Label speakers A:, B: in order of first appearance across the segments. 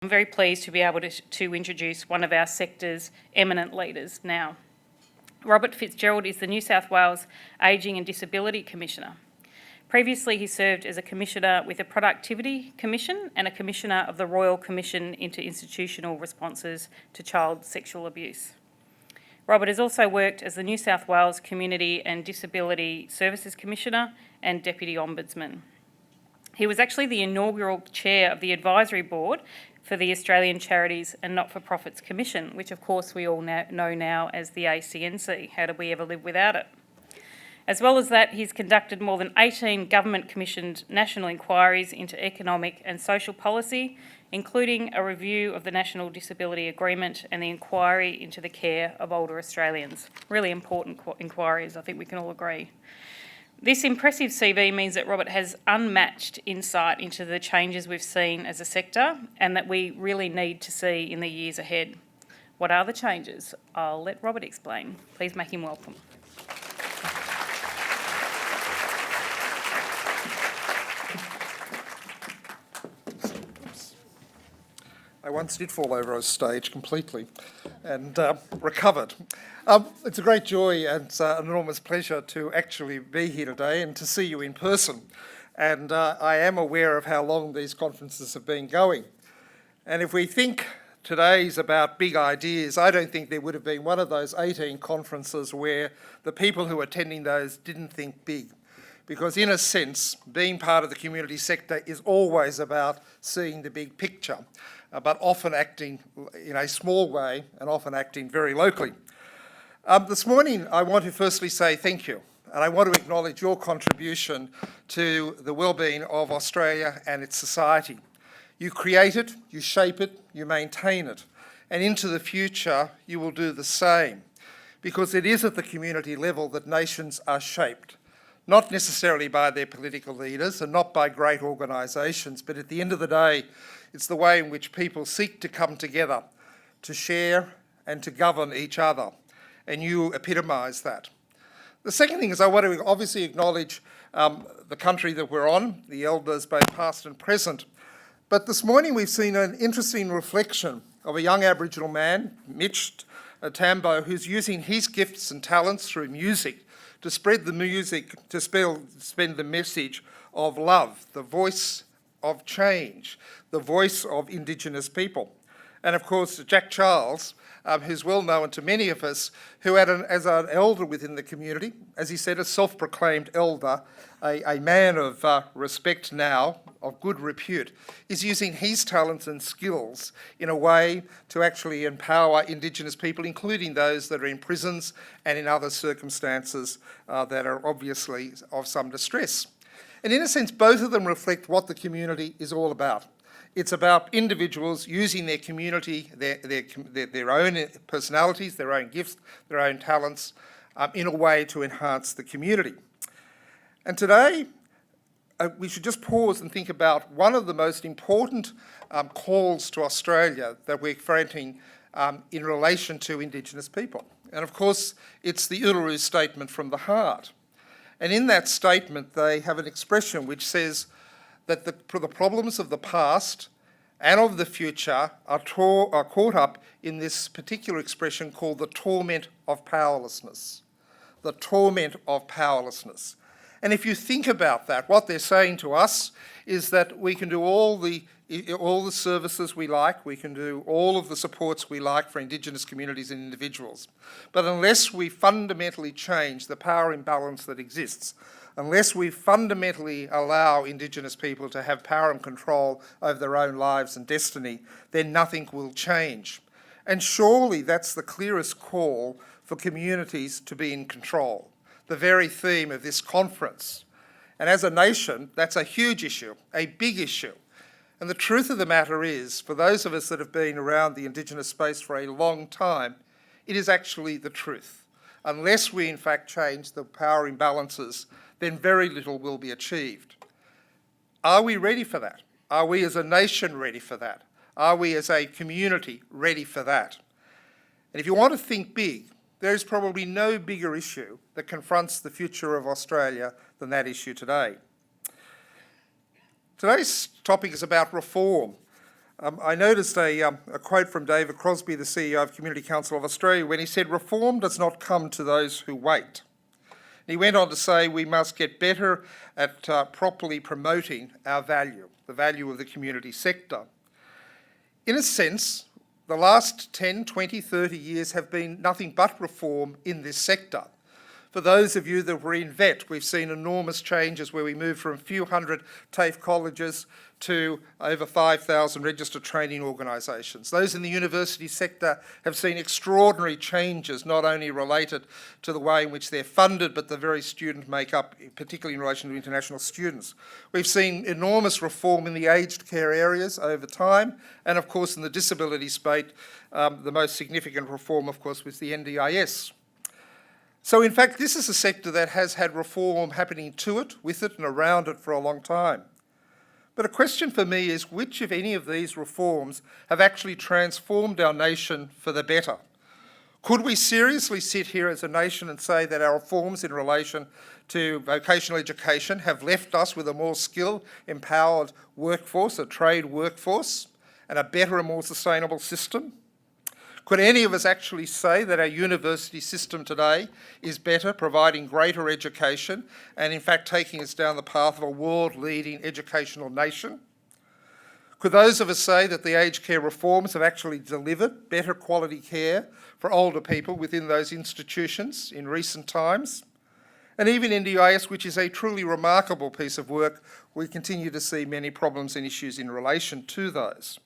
A: I'm very pleased to be able to introduce one of our sector's eminent leaders now. Robert Fitzgerald is the New South Wales Ageing and Disability Commissioner. Previously, he served as a Commissioner with the Productivity Commission and a Commissioner of the Royal Commission into Institutional Responses to Child Sexual Abuse. Robert has also worked as the New South Wales Community and Disability Services Commissioner and Deputy Ombudsman. He was actually the inaugural chair of the Advisory Board for the Australian Charities and Not-for-Profits Commission, which of course we all know now as the ACNC. How did we ever live without it? As well as that, he's conducted more than 18 government-commissioned national inquiries into economic and social policy, including a review of the National Disability Agreement and the inquiry into the care of older Australians. Really important inquiries, I think we can all agree. This impressive CV means that Robert has unmatched insight into the changes we've seen as a sector and that we really need to see in the years ahead. What are the changes? I'll let Robert explain. Please make him welcome.
B: I once did fall over a stage completely and recovered. It's a great joy and an enormous pleasure to actually be here today and to see you in person. And I am aware of how long these conferences have been going. And if we think today's about big ideas, I don't think there would have been one of those 18 conferences where the people who were attending those didn't think big. Because in a sense, being part of the community sector is always about seeing the big picture, but often acting in a small way and often acting very locally. This morning, I want to firstly say thank you, and I want to acknowledge your contribution to the well-being of Australia and its society. You create it, you shape it, you maintain it, and into the future, you will do the same, because it is at the community level that nations are shaped. Not necessarily by their political leaders and not by great organisations, but at the end of the day, it's the way in which people seek to come together, to share and to govern each other. And you epitomise that. The second thing is I want to obviously acknowledge the country that we're on, the elders both past and present. But this morning we've seen an interesting reflection of a young Aboriginal man, Mitch Tambo, who's using his gifts and talents through music to spread the music, to spend the message of love, the voice of change, the voice of Indigenous people. And of course, Jack Charles, who's well known to many of us, who as an elder within the community, as he said, a self-proclaimed elder, a man of respect now, of good repute, is using his talents and skills in a way to actually empower Indigenous people, including those that are in prisons and in other circumstances that are obviously of some distress. And in a sense, both of them reflect what the community is all about. It's about individuals using their community, their own personalities, their own gifts, their own talents, in a way to enhance the community. And today, we should just pause and think about one of the most important calls to Australia that we're fronting in relation to Indigenous people. And of course, it's the Uluru Statement from the Heart. And in that statement, they have an expression which says that the problems of the past and of the future are caught up in this particular expression called the torment of powerlessness. The torment of powerlessness. And if you think about that, what they're saying to us is that we can do all the services we like, we can do all of the supports we like for Indigenous communities and individuals. But unless we fundamentally change the power imbalance that exists, unless we fundamentally allow Indigenous people to have power and control over their own lives and destiny, then nothing will change. And surely that's the clearest call for communities to be in control, the very theme of this conference. And as a nation, that's a huge issue, a big issue. And the truth of the matter is, for those of us that have been around the Indigenous space for a long time, it is actually the truth. Unless we in fact change the power imbalances, then very little will be achieved. Are we ready for that? Are we as a nation ready for that? Are we as a community ready for that? And if you want to think big, there is probably no bigger issue that confronts the future of Australia than that issue today. Today's topic is about reform. I noticed a quote from David Crosby, the CEO of Community Council of Australia, when he said, "Reform does not come to those who wait." He went on to say we must get better at properly promoting our value, the value of the community sector. In a sense, the last 10, 20, 30 years have been nothing but reform in this sector. For those of you that were in vet, we've seen enormous changes where we moved from a few hundred TAFE colleges to over 5,000 registered training organisations. Those in the university sector have seen extraordinary changes, not only related to the way in which they're funded, but the very student makeup, particularly in relation to international students. We've seen enormous reform in the aged care areas over time, and of course in the disability space, the most significant reform, of course, was the NDIS. So in fact, this is a sector that has had reform happening to it, with it and around it for a long time. But a question for me is which, if any, of these reforms have actually transformed our nation for the better? Could we seriously sit here as a nation and say that our reforms in relation to vocational education have left us with a more skilled, empowered workforce, a trade workforce, and a better and more sustainable system? Could any of us actually say that our university system today is better, providing greater education, and in fact taking us down the path of a world-leading educational nation? Could those of us say that the aged care reforms have actually delivered better quality care for older people within those institutions in recent times? And even NDIS, which is a truly remarkable piece of work, we continue to see many problems and issues in relation to those.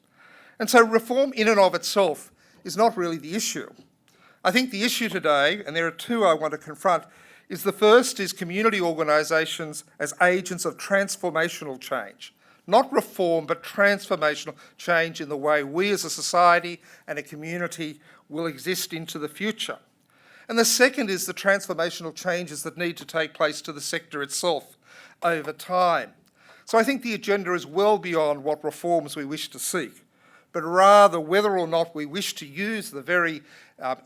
B: And so reform in and of itself is not really the issue. I think the issue today, and there are two I want to confront, is the first is community organisations as agents of transformational change. Not reform, but transformational change in the way we as a society and a community will exist into the future. And the second is the transformational changes that need to take place to the sector itself over time. So I think the agenda is well beyond what reforms we wish to seek, but rather whether or not we wish to use the very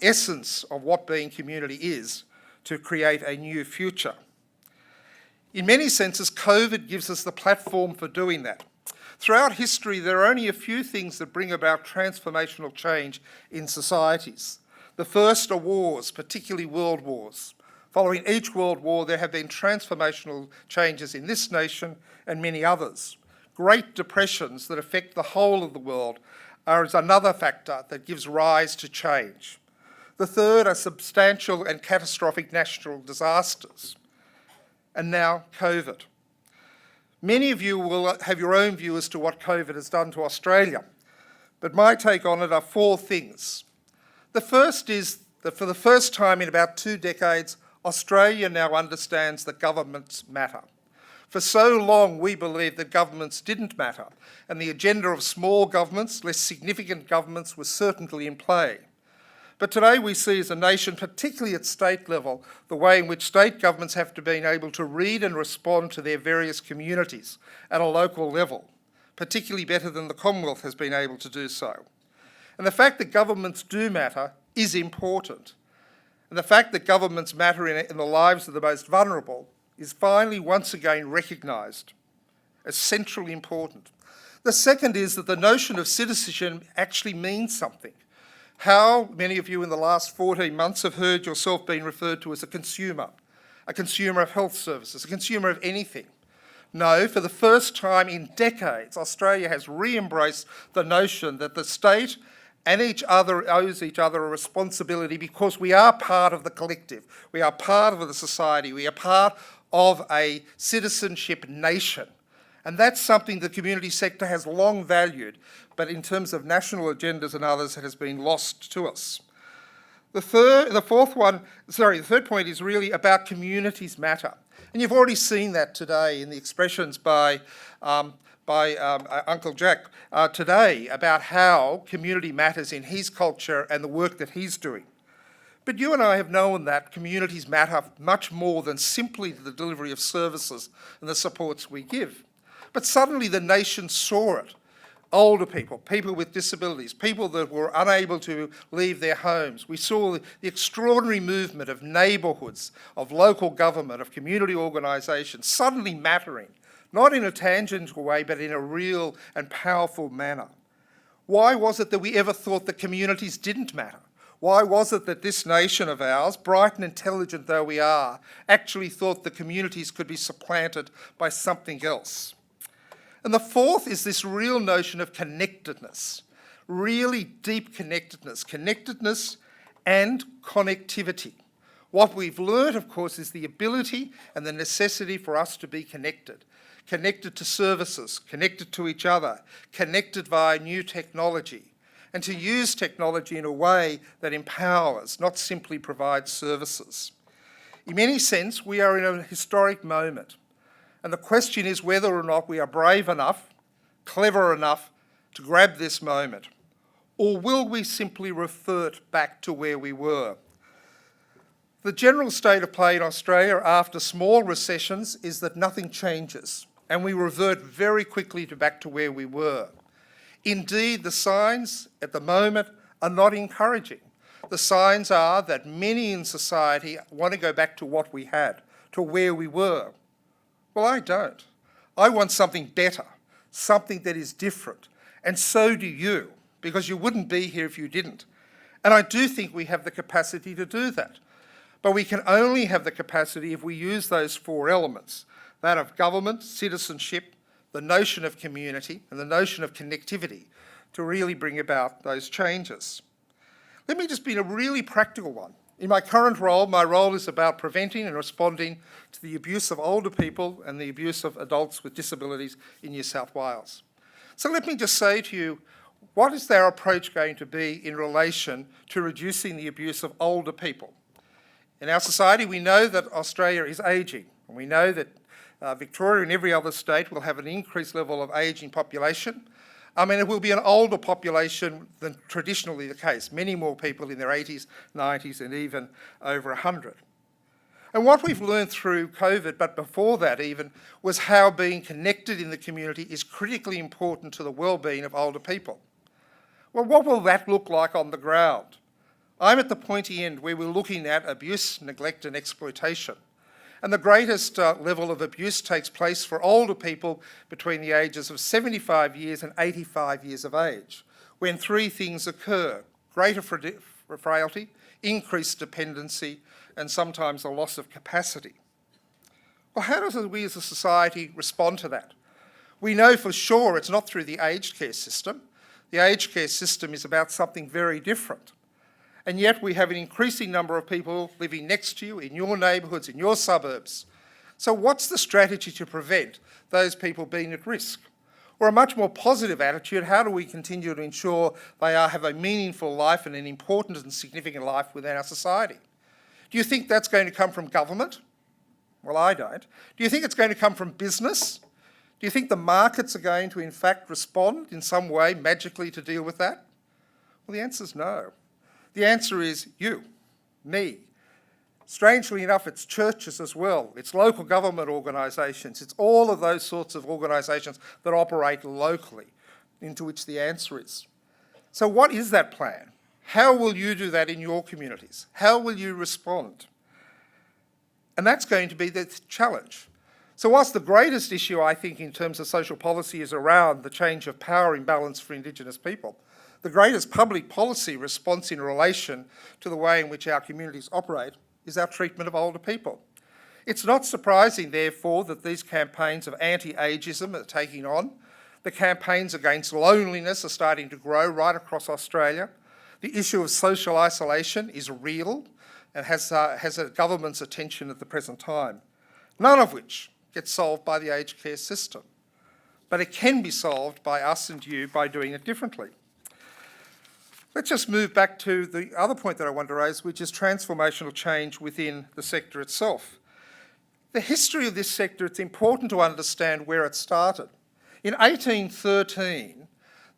B: essence of what being community is to create a new future. In many senses, COVID gives us the platform for doing that. Throughout history, there are only a few things that bring about transformational change in societies. The first are wars, particularly world wars. Following each world war, there have been transformational changes in this nation and many others. Great depressions that affect the whole of the world are another factor that gives rise to change. The third are substantial and catastrophic natural disasters. And now COVID. Many of you will have your own view as to what COVID has done to Australia, but my take on it are four things. The first is that for the first time in about 2 decades, Australia now understands that governments matter. For so long, we believed that governments didn't matter, and the agenda of small governments, less significant governments, was certainly in play. But today we see as a nation, particularly at state level, the way in which state governments have to be able to read and respond to their various communities at a local level, particularly better than the Commonwealth has been able to do so. And the fact that governments do matter is important. And the fact that governments matter in the lives of the most vulnerable is finally once again recognised as centrally important. The second is that the notion of citizenship actually means something. How many of you in the last 14 months have heard yourself being referred to as a consumer of health services, a consumer of anything? No, for the first time in decades, Australia has re-embraced the notion that the state and each other owes each other a responsibility because we are part of the collective, we are part of the society, we are part of a citizenship nation. And that's something the community sector has long valued, but in terms of national agendas and others, it has been lost to us. The third point is really about communities matter. And you've already seen that today in the expressions by Uncle Jack today about how community matters in his culture and the work that he's doing. But you and I have known that communities matter much more than simply the delivery of services and the supports we give. But suddenly the nation saw it. Older people, people with disabilities, people that were unable to leave their homes. We saw the extraordinary movement of neighbourhoods, of local government, of community organisations suddenly mattering, not in a tangential way, but in a real and powerful manner. Why was it that we ever thought that communities didn't matter? Why was it that this nation of ours, bright and intelligent though we are, actually thought the communities could be supplanted by something else? And the fourth is this real notion of connectedness, really deep connectedness and connectivity. What we've learnt, of course, is the ability and the necessity for us to be connected. Connected to services, connected to each other, connected via new technology, and to use technology in a way that empowers, not simply provides services. In many sense, we are in a historic moment, and the question is whether or not we are brave enough, clever enough to grab this moment, or will we simply revert back to where we were? The general state of play in Australia after small recessions is that nothing changes, and we revert very quickly back to where we were. Indeed, the signs at the moment are not encouraging. The signs are that many in society want to go back to what we had, to where we were. Well, I don't. I want something better, something that is different, and so do you, because you wouldn't be here if you didn't. And I do think we have the capacity to do that. But we can only have the capacity if we use those four elements, that of government, citizenship, the notion of community, and the notion of connectivity, to really bring about those changes. Let me just be a really practical one. In my current role, my role is about preventing and responding to the abuse of older people and the abuse of adults with disabilities in New South Wales. So let me just say to you, what is our approach going to be in relation to reducing the abuse of older people? In our society, we know that Australia is ageing, and we know that Victoria and every other state will have an increased level of ageing population. It will be an older population than traditionally the case, many more people in their 80s, 90s, and even over 100. And what we've learned through COVID, but before that even, was how being connected in the community is critically important to the well-being of older people. Well, what will that look like on the ground? I'm at the pointy end where we're looking at abuse, neglect, and exploitation. And the greatest level of abuse takes place for older people between the ages of 75 years and 85 years of age, when three things occur: greater frailty, increased dependency, and sometimes a loss of capacity. Well, how does we as a society respond to that? We know for sure it's not through the aged care system. The aged care system is about something very different. And yet we have an increasing number of people living next to you, in your neighbourhoods, in your suburbs. So what's the strategy to prevent those people being at risk? Or a much more positive attitude, how do we continue to ensure they have a meaningful life and an important and significant life within our society? Do you think that's going to come from government? Well, I don't. Do you think it's going to come from business? Do you think the markets are going to, in fact, respond in some way magically to deal with that? Well, the answer is no. The answer is you, me. Strangely enough, it's churches as well. It's local government organisations. It's all of those sorts of organisations that operate locally, into which the answer is. So what is that plan? How will you do that in your communities? How will you respond? And that's going to be the challenge. So whilst the greatest issue, I think, in terms of social policy is around the change of power imbalance for Indigenous people, the greatest public policy response in relation to the way in which our communities operate is our treatment of older people. It's not surprising, therefore, that these campaigns of anti-ageism are taking on. The campaigns against loneliness are starting to grow right across Australia. The issue of social isolation is real and has a government's attention at the present time, none of which gets solved by the aged care system. But it can be solved by us and you by doing it differently. Let's just move back to the other point that I want to raise, which is transformational change within the sector itself. The history of this sector, it's important to understand where it started. In 1813,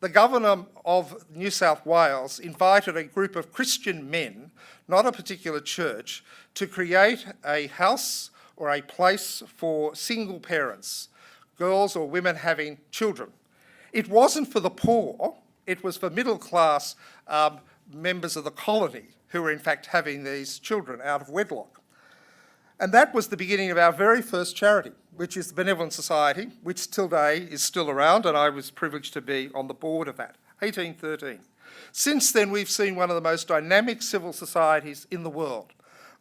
B: the Governor of New South Wales invited a group of Christian men, not a particular church, to create a house or a place for single parents, girls or women having children. It wasn't for the poor. It was for middle-class members of the colony who were in fact having these children out of wedlock. And that was the beginning of our very first charity, which is the Benevolent Society, which today is still around, and I was privileged to be on the board of that 1813. Since then, we've seen one of the most dynamic civil societies in the world.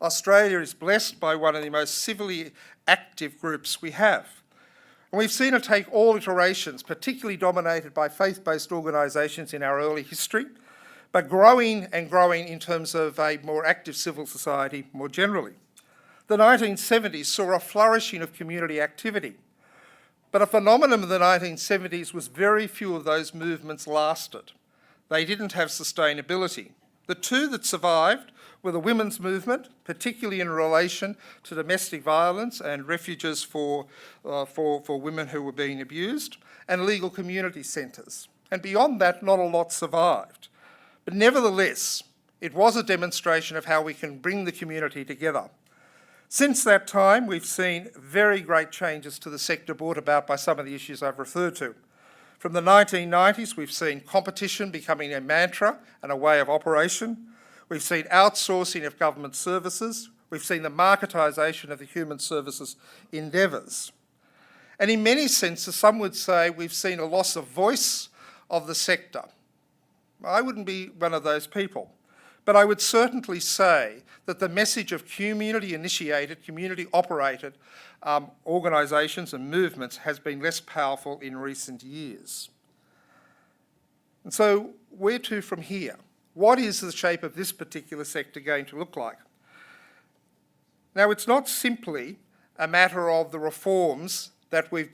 B: Australia is blessed by one of the most civilly active groups we have. And we've seen it take all iterations, particularly dominated by faith-based organisations in our early history, but growing and growing in terms of a more active civil society more generally. The 1970s saw a flourishing of community activity, but a phenomenon of the 1970s was very few of those movements lasted. They didn't have sustainability. The two that survived were the women's movement, particularly in relation to domestic violence and refuges for women who were being abused, and legal community centres. And beyond that, not a lot survived. But nevertheless, it was a demonstration of how we can bring the community together. Since that time, we've seen very great changes to the sector brought about by some of the issues I've referred to. From the 1990s, we've seen competition becoming a mantra and a way of operation. We've seen outsourcing of government services. We've seen the marketisation of the human services endeavours. And in many senses, some would say we've seen a loss of voice of the sector. I wouldn't be one of those people, but I would certainly say that the message of community-initiated, community-operated organisations and movements has been less powerful in recent years. And so where to from here? What is the shape of this particular sector going to look like? Now, it's not simply a matter of the reforms that we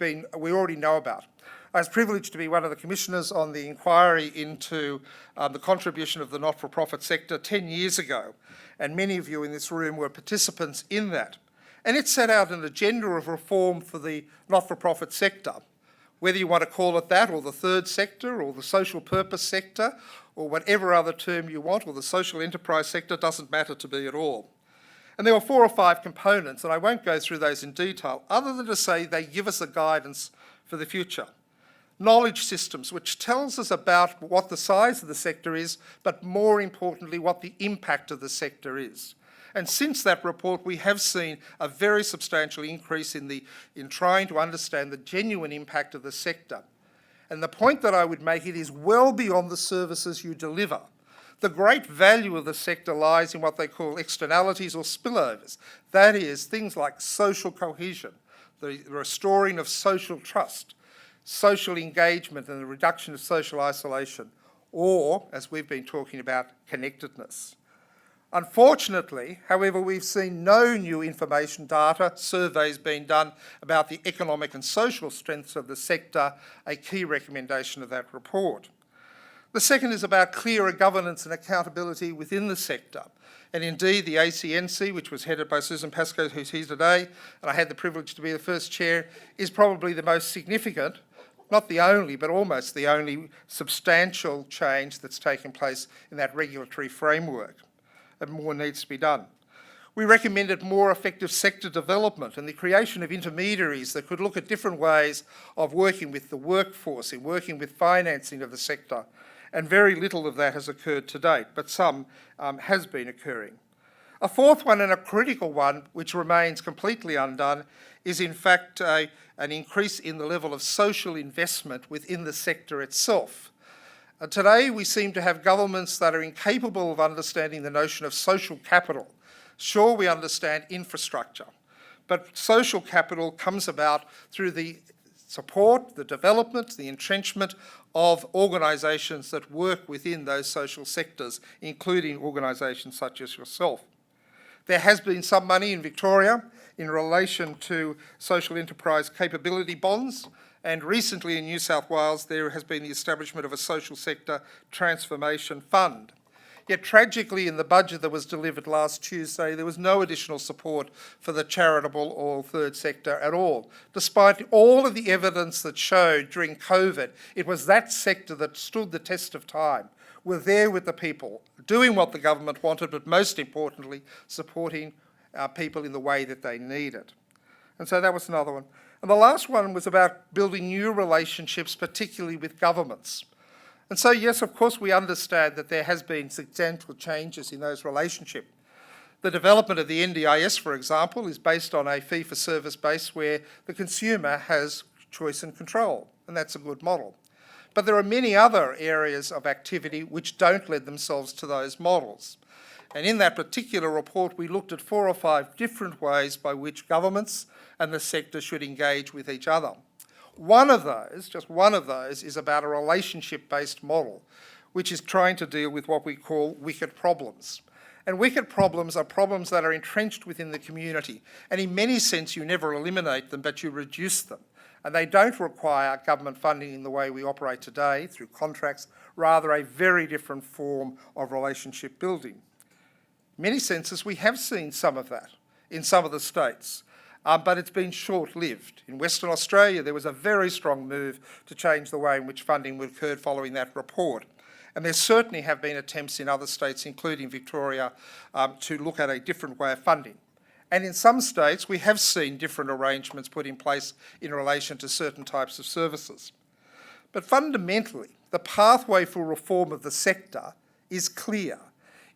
B: already know about. I was privileged to be one of the commissioners on the inquiry into the contribution of the not-for-profit sector 10 years ago, and many of you in this room were participants in that. And it set out an agenda of reform for the not-for-profit sector, whether you want to call it that, or the third sector, or the social purpose sector, or whatever other term you want, or the social enterprise sector, doesn't matter to me at all. And there were 4 or 5 components, and I won't go through those in detail, other than to say they give us a guidance for the future. Knowledge systems, which tells us about what the size of the sector is, but more importantly, what the impact of the sector is. And since that report, we have seen a very substantial increase in trying to understand the genuine impact of the sector. And the point that I would make, it is well beyond the services you deliver. The great value of the sector lies in what they call externalities or spillovers. That is, things like social cohesion, the restoring of social trust, social engagement and the reduction of social isolation, or, as we've been talking about, connectedness. Unfortunately, however, we've seen no new information data, surveys being done about the economic and social strengths of the sector, a key recommendation of that report. The second is about clearer governance and accountability within the sector. And indeed, the ACNC, which was headed by Susan Pascoe, who's here today, and I had the privilege to be the first chair, is probably the most significant, not the only, but almost the only substantial change that's taken place in that regulatory framework. And more needs to be done. We recommended more effective sector development and the creation of intermediaries that could look at different ways of working with the workforce, in working with financing of the sector, and very little of that has occurred to date, but some has been occurring. A fourth one, and a critical one, which remains completely undone, is in fact an increase in the level of social investment within the sector itself. Today, we seem to have governments that are incapable of understanding the notion of social capital. Sure, we understand infrastructure, but social capital comes about through the support, the development, the entrenchment of organisations that work within those social sectors, including organisations such as yourself. There has been some money in Victoria in relation to social enterprise capability bonds, and recently in New South Wales there has been the establishment of a social sector transformation fund. Yet tragically, in the budget that was delivered last Tuesday, there was no additional support for the charitable or third sector at all. Despite all of the evidence that showed during COVID, it was that sector that stood the test of time. We're there with the people, doing what the government wanted, but most importantly, supporting our people in the way that they need it. And so that was another one. And the last one was about building new relationships, particularly with governments. And so, yes, of course, we understand that there has been substantial changes in those relationships. The development of the NDIS, for example, is based on a fee-for-service base where the consumer has choice and control, and that's a good model. But there are many other areas of activity which don't lend themselves to those models. And in that particular report, we looked at 4 or 5 different ways by which governments and the sector should engage with each other. One of those, just one of those, is about a relationship-based model, which is trying to deal with what we call wicked problems. And wicked problems are problems that are entrenched within the community. And in many sense, you never eliminate them, but you reduce them. And they don't require government funding in the way we operate today, through contracts, rather a very different form of relationship building. In many senses, we have seen some of that in some of the states, but it's been short-lived. In Western Australia, there was a very strong move to change the way in which funding occurred following that report. And there certainly have been attempts in other states, including Victoria, to look at a different way of funding. And in some states, we have seen different arrangements put in place in relation to certain types of services. But fundamentally, the pathway for reform of the sector is clear.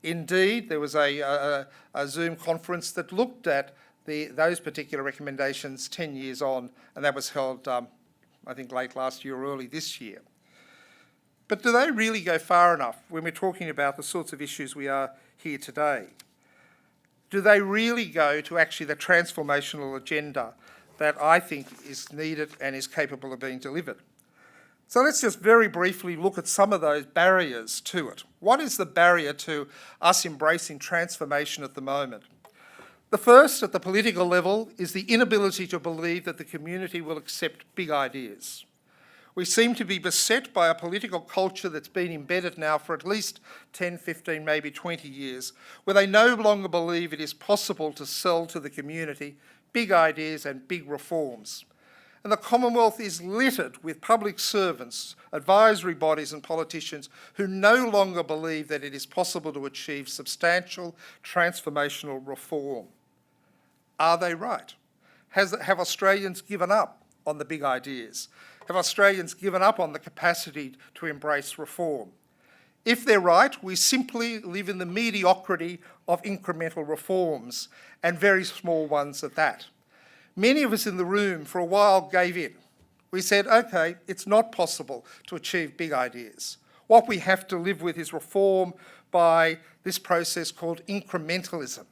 B: Indeed, there was a Zoom conference that looked at those particular recommendations 10 years on, and that was held, I think, late last year or early this year. But do they really go far enough when we're talking about the sorts of issues we are here today? Do they really go to actually the transformational agenda that I think is needed and is capable of being delivered? So let's just very briefly look at some of those barriers to it. What is the barrier to us embracing transformation at the moment? The first, at the political level, is the inability to believe that the community will accept big ideas. We seem to be beset by a political culture that's been embedded now for at least 10, 15, maybe 20 years, where they no longer believe it is possible to sell to the community big ideas and big reforms. And the Commonwealth is littered with public servants, advisory bodies and politicians who no longer believe that it is possible to achieve substantial transformational reform. Are they right? Have Australians given up on the big ideas? Have Australians given up on the capacity to embrace reform? If they're right, we simply live in the mediocrity of incremental reforms, and very small ones at that. Many of us in the room for a while gave in. We said, okay, it's not possible to achieve big ideas. What we have to live with is reform by this process called incrementalism.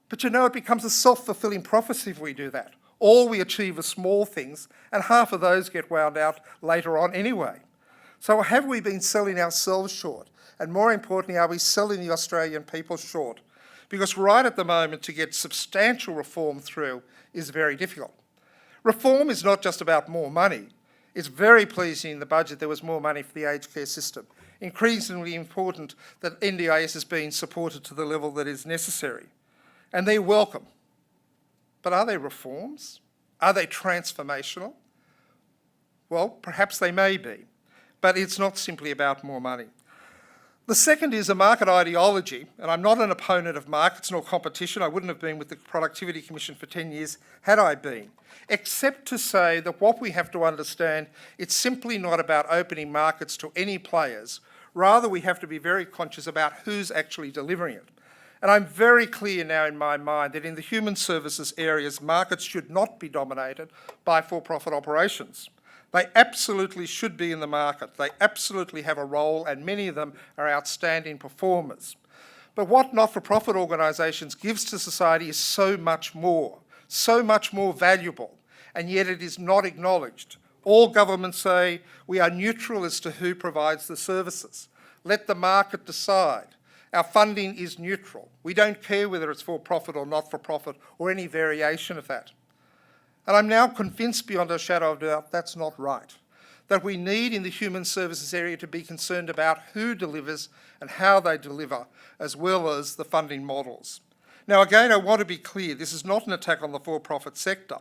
B: But you know, it becomes a self-fulfilling prophecy if we do that. All we achieve are small things, and half of those get wound out later on anyway. So have we been selling ourselves short? And more importantly, are we selling the Australian people short? Because right at the moment, to get substantial reform through is very difficult. Reform is not just about more money. It's very pleasing in the budget there was more money for the aged care system. Increasingly important that NDIS is being supported to the level that is necessary. And they're welcome. But are they reforms? Are they transformational? Well, perhaps they may be, but it's not simply about more money. The second is a market ideology, and I'm not an opponent of markets nor competition. I wouldn't have been with the Productivity Commission for 10 years had I been, except to say that what we have to understand, it's simply not about opening markets to any players. Rather, we have to be very conscious about who's actually delivering it. And I'm very clear now in my mind that in the human services areas, markets should not be dominated by for-profit operations. They absolutely should be in the market. They absolutely have a role, and many of them are outstanding performers. But what not-for-profit organisations gives to society is so much more valuable, and yet it is not acknowledged. All governments say we are neutral as to who provides the services. Let the market decide. Our funding is neutral. We don't care whether it's for-profit or not-for-profit or any variation of that. And I'm now convinced beyond a shadow of doubt that's not right. That we need in the human services area to be concerned about who delivers and how they deliver, as well as the funding models. Now again, I want to be clear, this is not an attack on the for-profit sector.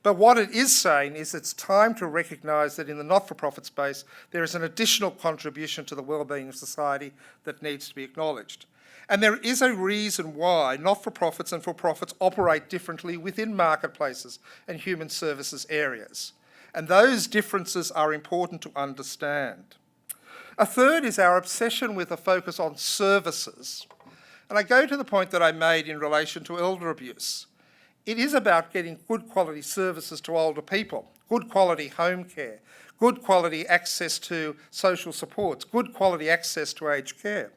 B: But what it is saying is it's time to recognise that in the not-for-profit space, there is an additional contribution to the well-being of society that needs to be acknowledged. And there is a reason why not-for-profits and for-profits operate differently within marketplaces and human services areas. And those differences are important to understand. A third is our obsession with a focus on services. And I go to the point that I made in relation to elder abuse. It is about getting good quality services to older people, good quality home care, good quality access to social supports, good quality access to aged care.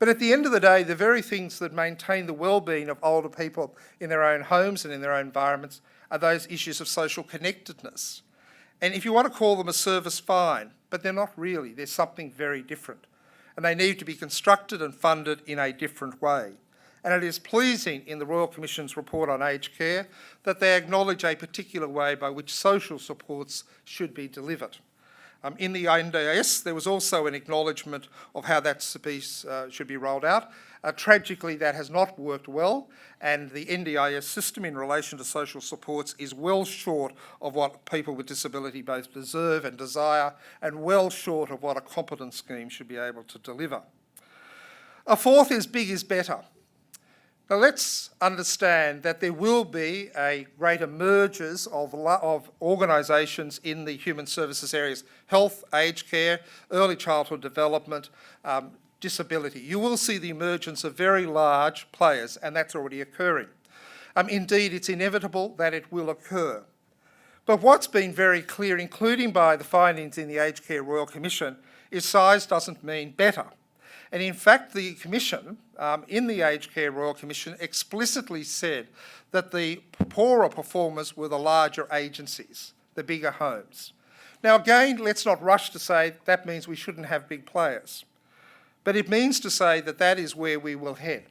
B: But at the end of the day, the very things that maintain the well-being of older people in their own homes and in their own environments are those issues of social connectedness. And if you want to call them a service, fine, but they're not really. They're something very different. And they need to be constructed and funded in a different way. And it is pleasing in the Royal Commission's report on aged care that they acknowledge a particular way by which social supports should be delivered. In the NDIS, there was also an acknowledgement of how that piece should be rolled out. Tragically, that has not worked well, and the NDIS system in relation to social supports is well short of what people with disability both deserve and desire, and well short of what a competent scheme should be able to deliver. A fourth is big is better. Now let's understand that there will be a great emergence of organisations in the human services areas: health, aged care, early childhood development, disability. You will see the emergence of very large players, and that's already occurring. Indeed, it's inevitable that it will occur. But what's been very clear, including by the findings in the Aged Care Royal Commission, is size doesn't mean better. And in fact, the Commission, in the Aged Care Royal Commission, explicitly said that the poorer performers were the larger agencies, the bigger homes. Now again, let's not rush to say that means we shouldn't have big players. But it means to say that that is where we will head.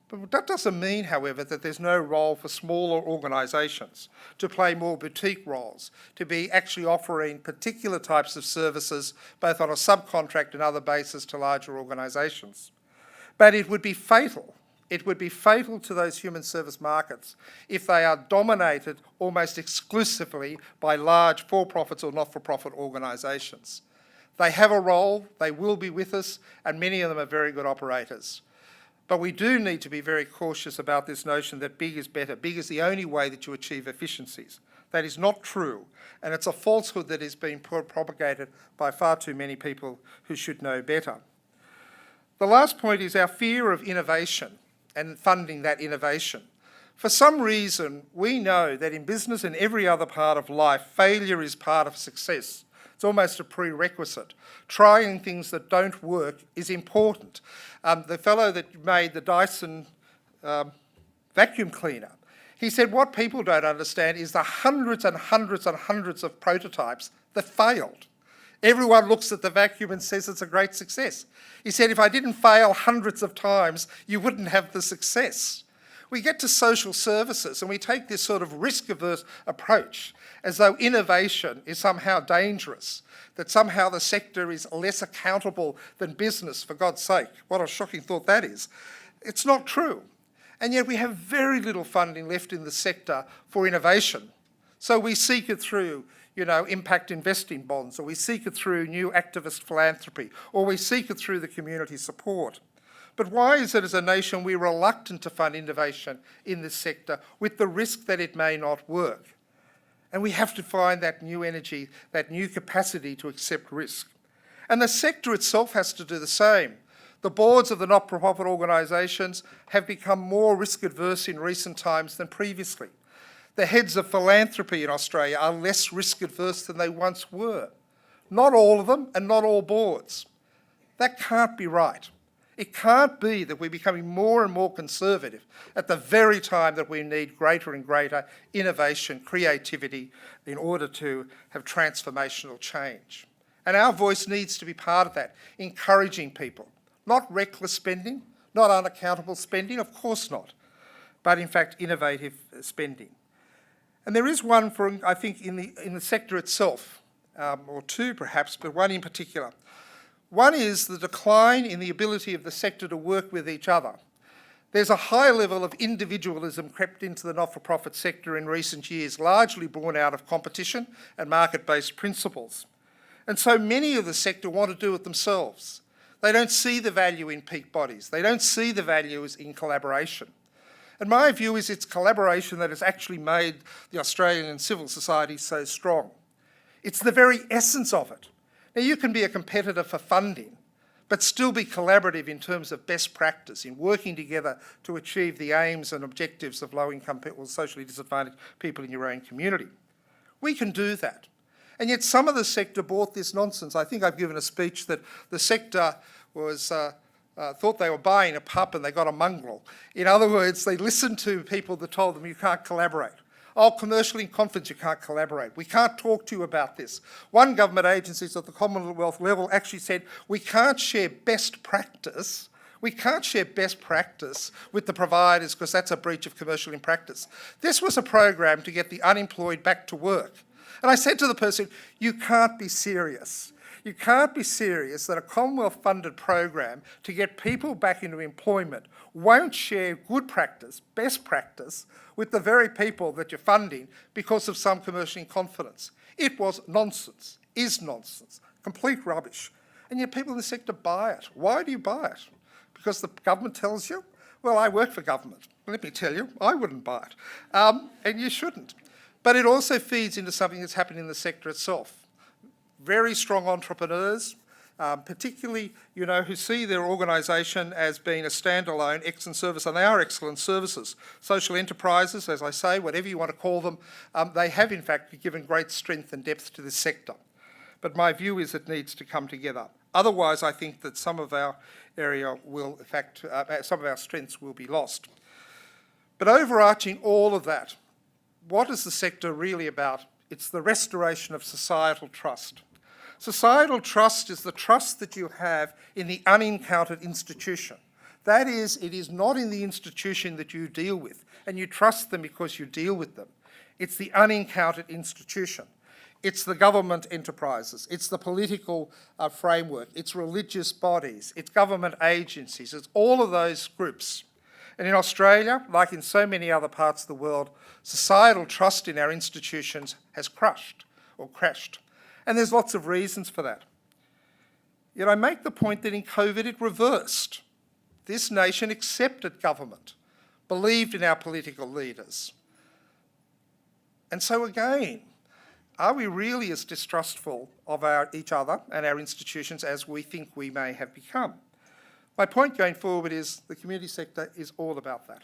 B: But that doesn't mean, however, that there's no role for smaller organisations to play more boutique roles, to be actually offering particular types of services, both on a subcontract and other basis, to larger organisations. But it would be fatal. It would be fatal to those human service markets if they are dominated almost exclusively by large for-profits or not-for-profit organisations. They have a role, they will be with us, and many of them are very good operators. But we do need to be very cautious about this notion that big is better. Big is the only way that you achieve efficiencies. That is not true, and it's a falsehood that is being propagated by far too many people who should know better. The last point is our fear of innovation and funding that innovation. For some reason, we know that in business and every other part of life, failure is part of success. It's almost a prerequisite. Trying things that don't work is important. The fellow that made the Dyson vacuum cleaner, he said what people don't understand is the hundreds and hundreds and hundreds of prototypes that failed. Everyone looks at the vacuum and says it's a great success. He said if I didn't fail hundreds of times, you wouldn't have the success. We get to social services and we take this sort of risk-averse approach as though innovation is somehow dangerous, that somehow the sector is less accountable than business, for God's sake. What a shocking thought that is. It's not true. And yet we have very little funding left in the sector for innovation. So we seek it through, impact investing bonds, or we seek it through new activist philanthropy, or we seek it through the community support. But why is it as a nation we're reluctant to fund innovation in this sector with the risk that it may not work? And we have to find that new energy, that new capacity to accept risk. And the sector itself has to do the same. The boards of the not-for-profit organisations have become more risk-averse in recent times than previously. The heads of philanthropy in Australia are less risk-averse than they once were. Not all of them and not all boards. That can't be right. It can't be that we're becoming more and more conservative at the very time that we need greater and greater innovation, creativity, in order to have transformational change. And our voice needs to be part of that, encouraging people. Not reckless spending, not unaccountable spending, of course not, but in fact innovative spending. And there is one for, I think, in the sector itself, or two perhaps, but one in particular. One is the decline in the ability of the sector to work with each other. There's a high level of individualism crept into the not-for-profit sector in recent years, largely born out of competition and market-based principles. And so many of the sector want to do it themselves. They don't see the value in peak bodies. They don't see the value in collaboration. And my view is it's collaboration that has actually made the Australian civil society so strong. It's the very essence of it. Now, you can be a competitor for funding, but still be collaborative in terms of best practice, in working together to achieve the aims and objectives of low-income people, socially disadvantaged people in your own community. We can do that. And yet some of the sector bought this nonsense. I think I've given a speech that the sector was thought they were buying a pup and they got a mongrel. In other words, they listened to people that told them you can't collaborate. Oh, commercial in confidence, you can't collaborate. We can't talk to you about this. One government agency at the Commonwealth level actually said we can't share best practice. We can't share best practice with the providers because that's a breach of commercial in practice. This was a program to get the unemployed back to work. And I said to the person, you can't be serious. You can't be serious that a Commonwealth-funded program to get people back into employment won't share good practice, best practice, with the very people that you're funding because of some commercial in confidence. It was nonsense, is nonsense, complete rubbish. And yet people in the sector buy it. Why do you buy it? Because the government tells you? Well, I work for government. Let me tell you, I wouldn't buy it. And you shouldn't. But it also feeds into something that's happening in the sector itself. Very strong entrepreneurs, particularly, who see their organisation as being a standalone, excellent service, and they are excellent services. Social enterprises, as I say, whatever you want to call them, they have in fact given great strength and depth to this sector. But my view is it needs to come together. Otherwise, I think that some of our area will, in fact, some of our strengths will be lost. But overarching all of that, what is the sector really about? It's the restoration of societal trust. Societal trust is the trust that you have in the unencountered institution. That is, it is not in the institution that you deal with, and you trust them because you deal with them. It's the unencountered institution. It's the government enterprises, it's the political framework, it's religious bodies, it's government agencies, it's all of those groups. And in Australia, like in so many other parts of the world, societal trust in our institutions has crashed. And there's lots of reasons for that. Yet I make the point that in COVID it reversed. This nation accepted government, believed in our political leaders. And so again, are we really as distrustful of each other and our institutions as we think we may have become? My point going forward is the community sector is all about that.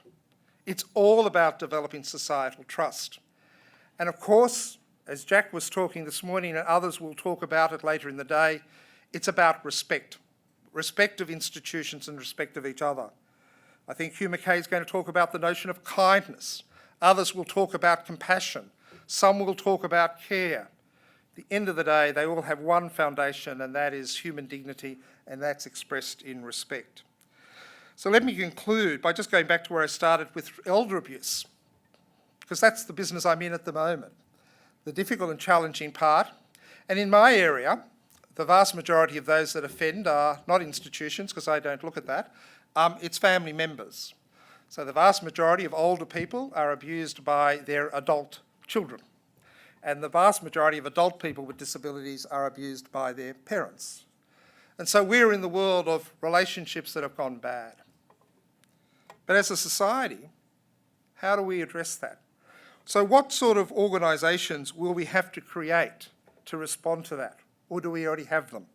B: It's all about developing societal trust. And of course, as Jack was talking this morning and others will talk about it later in the day, it's about respect. Respect of institutions and respect of each other. I think Hugh Mackay is going to talk about the notion of kindness. Others will talk about compassion. Some will talk about care. At the end of the day, they all have one foundation, and that is human dignity, and that's expressed in respect. So let me conclude by just going back to where I started with elder abuse, because that's the business I'm in at the moment, the difficult and challenging part. And in my area, the vast majority of those that offend are not institutions, because I don't look at that, it's family members. So the vast majority of older people are abused by their adult children. And the vast majority of adult people with disabilities are abused by their parents. And so we're in the world of relationships that have gone bad. But as a society, how do we address that? So what sort of organisations will we have to create to respond to that? Or do we already have them?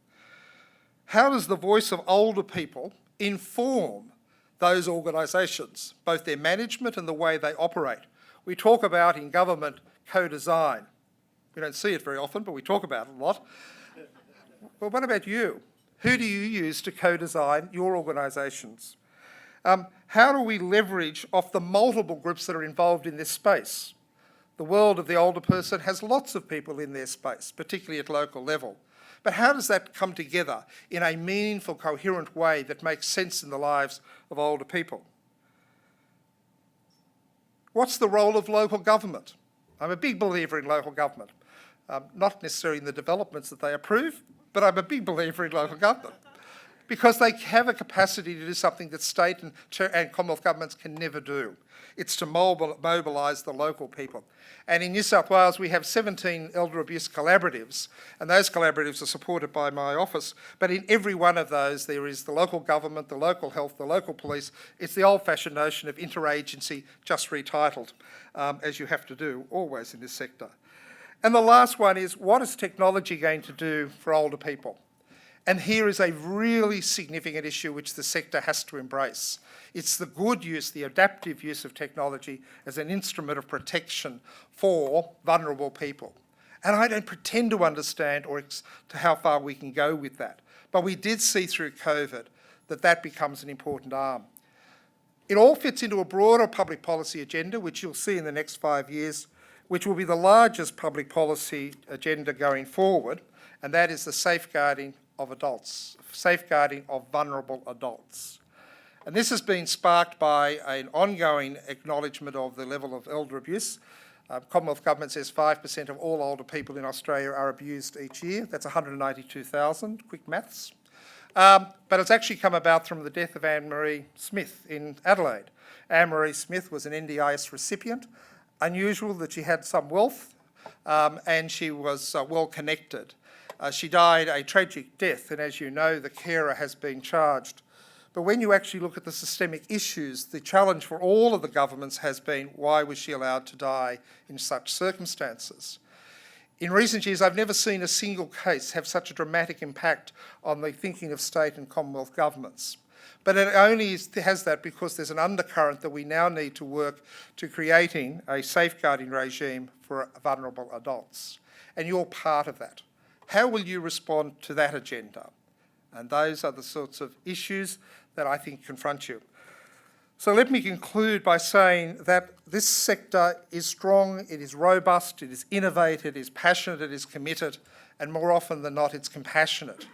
B: How does the voice of older people inform those organisations, both their management and the way they operate? We talk about in government co-design. We don't see it very often, but we talk about it a lot. Well, what about you? Who do you use to co-design your organisations? How do we leverage off the multiple groups that are involved in this space? The world of the older person has lots of people in their space, particularly at local level. But how does that come together in a meaningful, coherent way that makes sense in the lives of older people? What's the role of local government? I'm a big believer in local government. Not necessarily in the developments that they approve, but I'm a big believer in local government because they have a capacity to do something that state and Commonwealth governments can never do. It's to mobilise the local people. And in New South Wales, we have 17 elder abuse collaboratives, and those collaboratives are supported by my office. But in every one of those, there is the local government, the local health, the local police. It's the old-fashioned notion of interagency, just retitled, as you have to do always in this sector. And the last one is, what is technology going to do for older people? And here is a really significant issue which the sector has to embrace. It's the good use, the adaptive use of technology as an instrument of protection for vulnerable people. And I don't pretend to understand to how far we can go with that. But we did see through COVID that becomes an important arm. It all fits into a broader public policy agenda, which you'll see in the next 5 years, which will be the largest public policy agenda going forward, and that is the safeguarding of adults, safeguarding of vulnerable adults. And this has been sparked by an ongoing acknowledgement of the level of elder abuse. Commonwealth Government says 5% of all older people in Australia are abused each year. That's 192,000, quick maths. But it's actually come about from the death of Anne-Marie Smith in Adelaide. Anne-Marie Smith was an NDIS recipient. Unusual that she had some wealth and she was well connected. She died a tragic death, and as you know, the carer has been charged. But when you actually look at the systemic issues, the challenge for all of the governments has been, why was she allowed to die in such circumstances? In recent years, I've never seen a single case have such a dramatic impact on the thinking of state and Commonwealth governments. But it only has that because there's an undercurrent that we now need to work to creating a safeguarding regime for vulnerable adults. And you're part of that. How will you respond to that agenda? And those are the sorts of issues that I think confront you. So let me conclude by saying that this sector is strong, it is robust, it is innovative, it is passionate, it is committed, and more often than not, it's compassionate.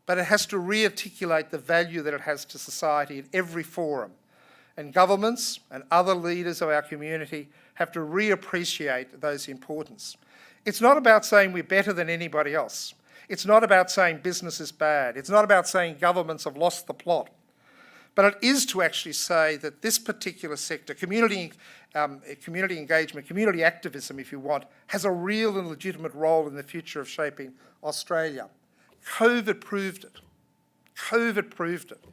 B: But it has to re-articulate the value that it has to society in every forum. And governments and other leaders of our community have to reappreciate those importance. It's not about saying we're better than anybody else. It's not about saying business is bad. It's not about saying governments have lost the plot. But it is to actually say that this particular sector, community engagement, community activism, if you want, has a real and legitimate role in the future of shaping Australia. COVID proved it. COVID proved it.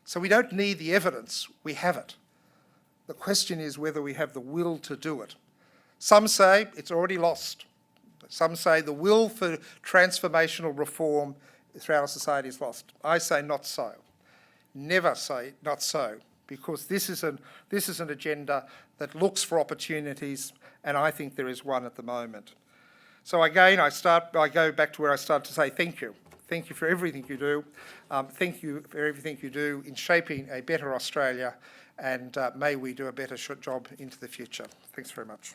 B: So we don't need the evidence, we have it. The question is whether we have the will to do it. Some say it's already lost. Some say the will for transformational reform throughout our society is lost. I say not so. Never say not so, because this is an agenda that looks for opportunities, and I think there is one at the moment. So again, I go back to where I started to say thank you. Thank you for everything you do. Thank you for everything you do in shaping a better Australia, and may we do a better job into the future. Thanks very much.